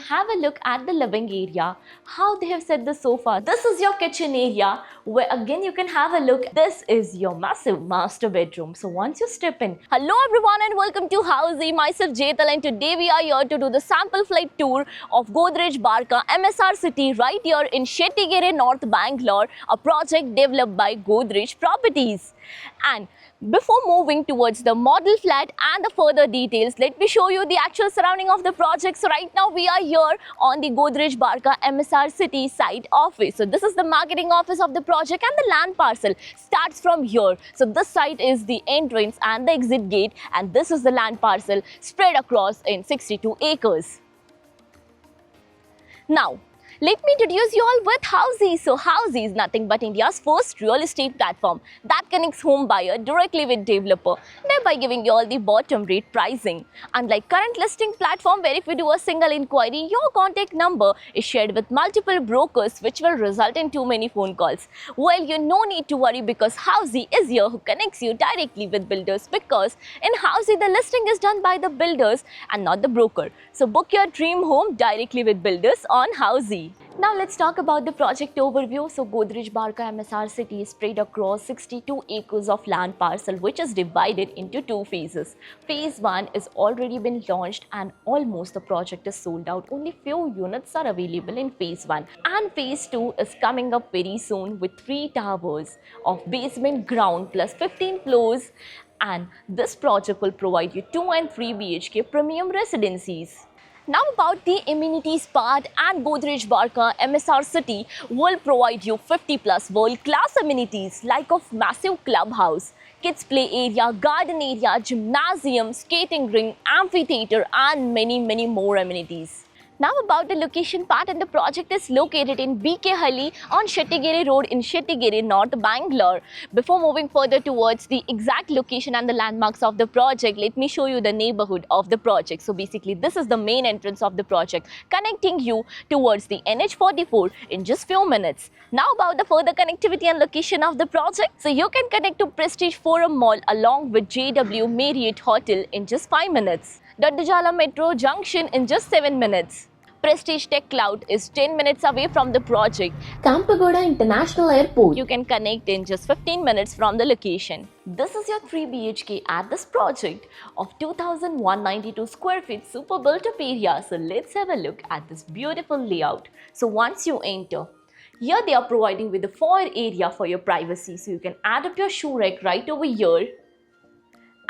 have a look at the living area, how they have set the sofa. This is your kitchen area where again you can have a look. This is your massive master bedroom. So once you step in, hello everyone and welcome to Housey. Myself Jetal, and today we are here to do the sample flight tour of Godrej Barka MSR City right here in Shettigere, North Bangalore, a project developed by Godrej Properties. And before moving towards the model flat and the further details, let me show you the actual surrounding of the project. So right now we are here on the Godrej Barka MSR City site office. So this is the marketing office of the project and the land parcel starts from here. So this site is the entrance and the exit gate, and this is the land parcel spread across in 62 acres. Now, let me introduce you all with Housey. So Housey is nothing but India's first real estate platform that connects home buyer directly with developer, thereby giving you all the bottom rate pricing. Unlike current listing platform where if you do a single inquiry, your contact number is shared with multiple brokers, which will result in too many phone calls. Well, you no need to worry because Housey is here who connects you directly with builders, because in Housey the listing is done by the builders and not the broker. So book your dream home directly with builders on Housey. Now let's talk about the project overview. So Godrej Barka MSR City is spread across 62 acres of land parcel, which is divided into two phases. Phase 1 is already been launched and almost the project is sold out. Only few units are available in phase 1, and phase 2 is coming up very soon with 3 towers of basement, ground plus 15 floors, and this project will provide you 2 and 3 BHK premium residencies. Now about the amenities part, and Godrej Barka MSR City will provide you 50 plus world-class amenities like a massive clubhouse, kids play area, garden area, gymnasium, skating ring, amphitheater and many more amenities. Now about the location part, and the project is located in BK Halli on Shettigere Road in Shettigere, North Bangalore. Before moving further towards the exact location and the landmarks of the project, let me show you the neighborhood of the project. So basically this is the main entrance of the project, connecting you towards the NH44 in just few minutes. Now about the further connectivity and location of the project. So you can connect to Prestige Forum Mall along with JW Marriott Hotel in just 5 minutes. Daddajala Metro Junction in just 7 minutes. Prestige Tech Cloud is 10 minutes away from the project. Kampagoda International Airport you can connect in just 15 minutes from the location. This is your 3 BHK at this project of 2192 square feet super built up area. So let's have a look at this beautiful layout. So once you enter, here they are providing with the foyer area for your privacy. So you can add up your shoe rack right over here.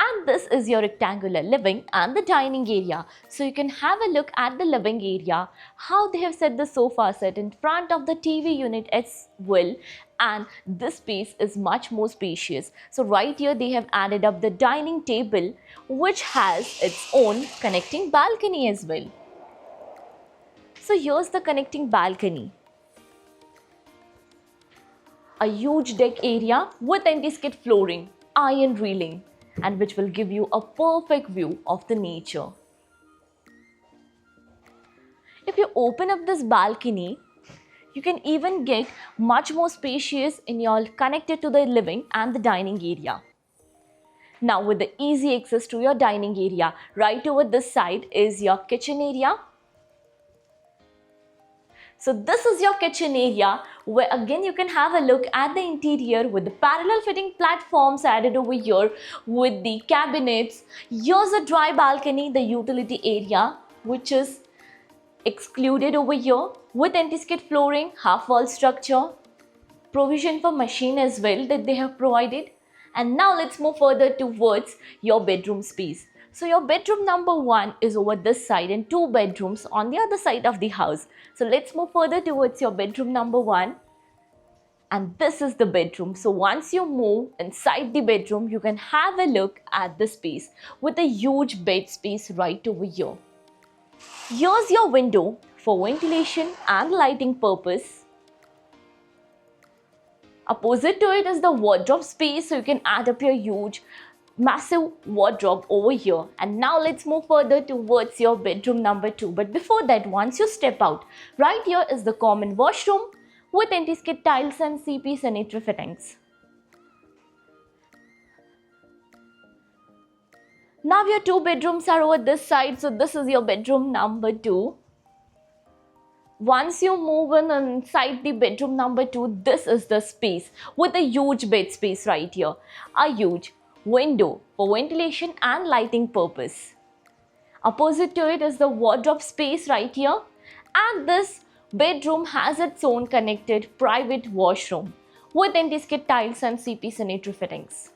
And this is your rectangular living and the dining area. So you can have a look at the living area, how they have set the sofa set in front of the TV unit as well. And this space is much more spacious. So right here they have added up the dining table, which has its own connecting balcony as well. So here's the connecting balcony. A huge deck area with anti-skid flooring, iron railing, and which will give you a perfect view of the nature. If you open up this balcony, you can even get much more spacious in your connected to the living and the dining area. Now with the easy access to your dining area, right over this side is your kitchen area. So this is your kitchen area where again you can have a look at the interior with the parallel fitting platforms added over here with the cabinets. Here's a dry balcony, the utility area which is excluded over here with anti-skid flooring, half wall structure, provision for machine as well that they have provided. And now let's move further towards your bedroom space. So your bedroom number 1 is over this side and 2 bedrooms on the other side of the house. So let's move further towards your bedroom number 1. And this is the bedroom. So once you move inside the bedroom, you can have a look at the space with a huge bed space right over here. Here's your window for ventilation and lighting purpose. Opposite to it is the wardrobe space, so you can add up your huge massive wardrobe over here. And now let's move further towards your bedroom number 2. But before that, once you step out, right here is the common washroom with anti-skid tiles and CP sanitary fittings. Now your 2 bedrooms are over this side, so this is your bedroom number 2. Once you move in inside the bedroom number 2, this is the space with a huge bed space right here. A huge window for ventilation and lighting purpose. Opposite to it is the wardrobe space right here, and this bedroom has its own connected private washroom with anti-skid tiles and CP sanitary fittings.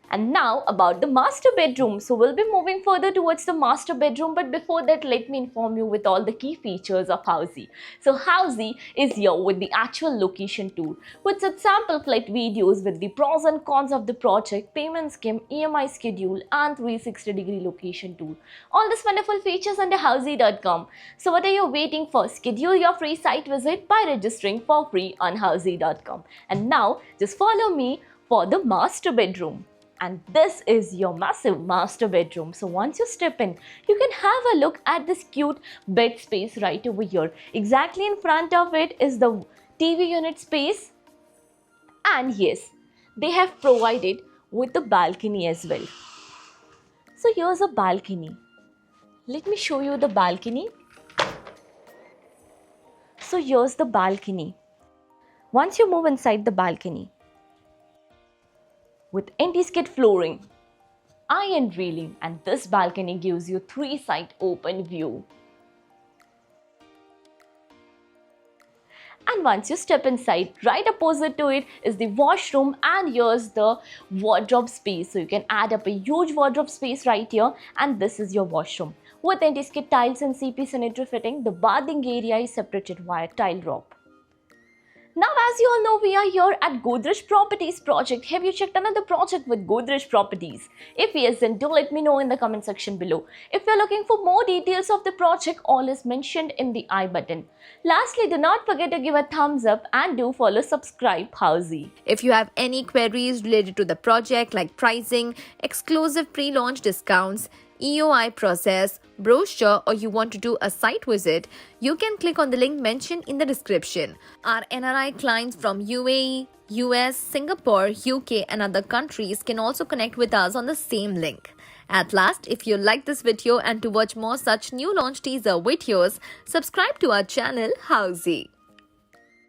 And now about the master bedroom. So we'll be moving further towards the master bedroom, but before that let me inform you with all the key features of Housey. So Housey is here with the actual location tool, with its sample flight videos with the pros and cons of the project, payment scheme, EMI schedule and 360-degree location tool. All these wonderful features under Housey.com. So what are you waiting for? Schedule your free site visit by registering for free on Housey.com. And now just follow me for the master bedroom. And this is your massive master bedroom. So once you step in, you can have a look at this cute bed space right over here. Exactly in front of it is the TV unit space. And yes, they have provided with the balcony as well. So here's a balcony. Let me show you the balcony. So here's the balcony. Once you move inside the balcony, with anti-skid flooring, iron railing, and this balcony gives you 3-side open view. And once you step inside, right opposite to it is the washroom, and here's the wardrobe space. So you can add up a huge wardrobe space right here, and this is your washroom. With anti-skid tiles and CP sanitary fitting, the bathing area is separated via tile rope. Now, as you all know, we are here at Godrej Properties project. Have you checked another project with Godrej Properties? If yes, then do let me know in the comment section below. If you're looking for more details of the project, all is mentioned in the I button. Lastly, do not forget to give a thumbs up and do follow subscribe Housey. If you have any queries related to the project like pricing, exclusive pre-launch discounts, EOI process, brochure, or you want to do a site visit, you can click on the link mentioned in the description. Our NRI clients from UAE, US, Singapore, UK and other countries can also connect with us on the same link. At last, if you like this video and to watch more such new launch teaser videos, subscribe to our channel Housey.